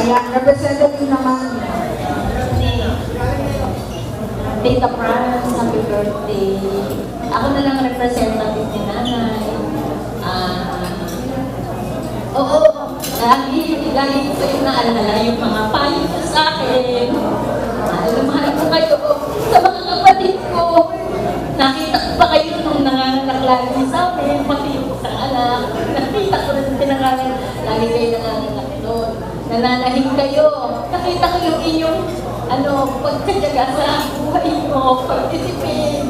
Ayan, representative naman. Tita Franz, happy birthday. Ako na lang representative ni nanay. Oo, lagi ko kayo naalala yung mga payo niyo sa akin. Mahal ko kayo sa mga kapatid ko. Nakita ko pa kayo nung nanganganak lagi sa amin, pati yung sa anak. Nakita ko rin pinangalan, lagi kayo nanganganak doon. Nananahing kayo. Nakita ko yung inyong pagkatyaga sa buhay mo, pagtitipid.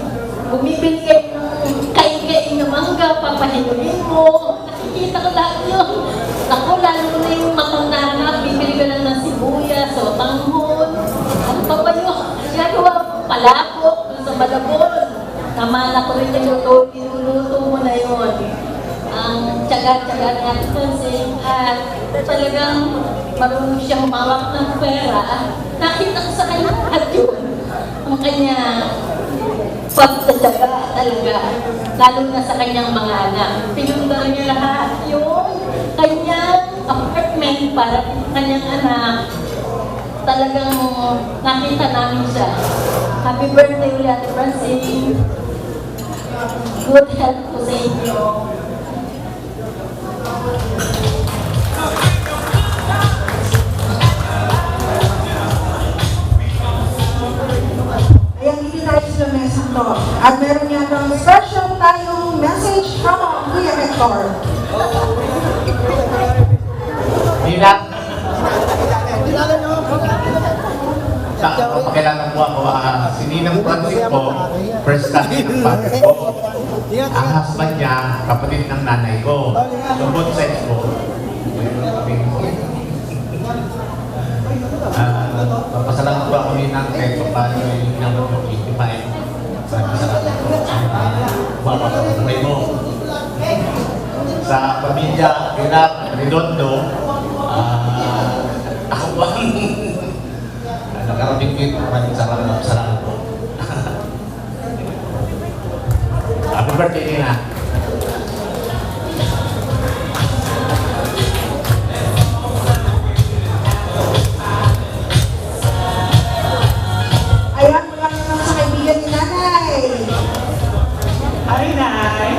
Bumibili kayo ng kain-kain ng mangga, papahinuin mo. Nakikita ko lahat yun. Ako, lalo na yung matanda, bibili ka lang ng sibuyas o tanghon. Ano pa ba yun? Gagawa palako sa Malabon. Namana ko rin yung niluluto mo na yun. Ang tsaga-tsaga ng ating pansin at talagang marunong siya humawak ng pera. Nakita ko sa kanya at yun. Ang kanya pagtatsaga talaga. Lalo na sa kanyang mga anak. Pinundar niya lahat yun. Kanyang apartment para sa kanyang anak. Talagang nakita namin siya. Happy birthday ulit, Ate Francine. Good health po sa inyo. Ayan, hindi tayo sa mesa to. At meron niya ng special tayong message from Kuya Hector. Ninang, pakilala po ako, si Ninang Francisco, first cousin ng father ko. Ang husband niya, kapatid ng nanay ko. So both sides ko. Papasalamat po ako Ninang kahit paano yung number mo 85. Salamat po. Papasalamat mo. Sa pamilya, Pilar, Redondo, ako ba? Nakarating ko ito, maraming salamat po. Happy birthday, Nina. Ayan, mga naman sa kaibigan ni Nanay. Hi, Nay.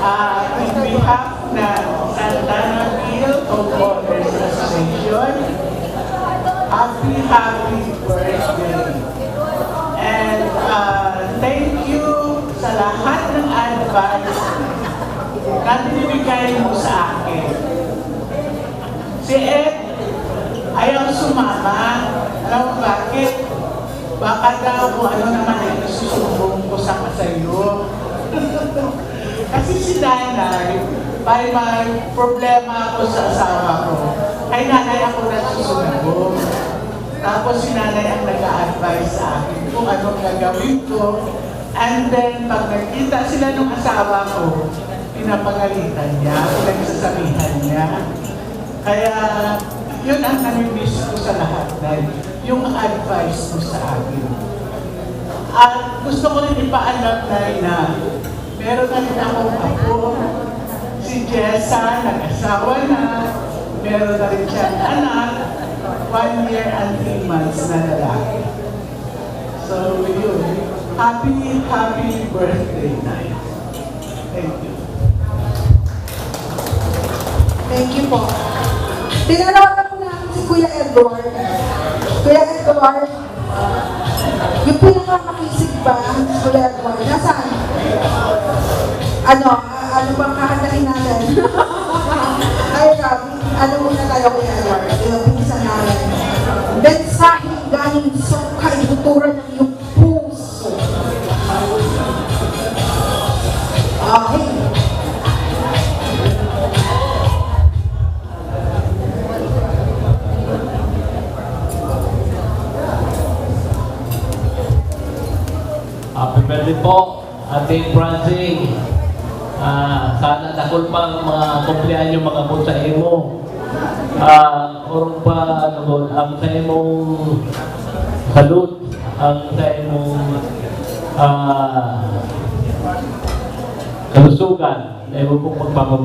On behalf ng Santana Guild of Voters Association, happy birthday. And thank you sa lahat ng advice na binibigay mo sa akin. Si Ed ayaw sumama. Alam mo bakit? Baka daw kung ano naman ay isusumbong ko sa kasayo. Kasi si nanay, may problema ako sa asawa ko. Kay nanay ako nasusumbong. Tapos si nanay ang nag-a-advise sa akin kung anong gagawin ko. And then, pag nagkita sila ng asawa ko, pinapagalitan niya, pinagsasabihan niya. Kaya, yun ang namimiss ko sa lahat, Nay. Yung advice mo sa akin. At gusto ko rin ipaalam, Nay, na meron na rin akong apo. Si Jessa, nag-asawa na. Meron na rin siyang anak. 1 year and 3 months na lalaki. So, yun. Happy birthday, Nay. Thank you. Thank you po. Tinanong ko namin si Kuya Edward. Kuya Edward, yung pinakamakisig ba, Kuya Edward, nasaan? Ano bang kakantahin natin? Ay, ano muna tayo, Kuya Edward? Yung pinsan namin. Mensahe galing sa kaibuturan ng iyong puso. Okay. Happy birthday po, Ate Francine. Sana nakul pa ang mga kumpleanyo mga po sa imo. Orong pa ang sa imong salud, ang sa imong kalusugan na imo pong pagpapabay.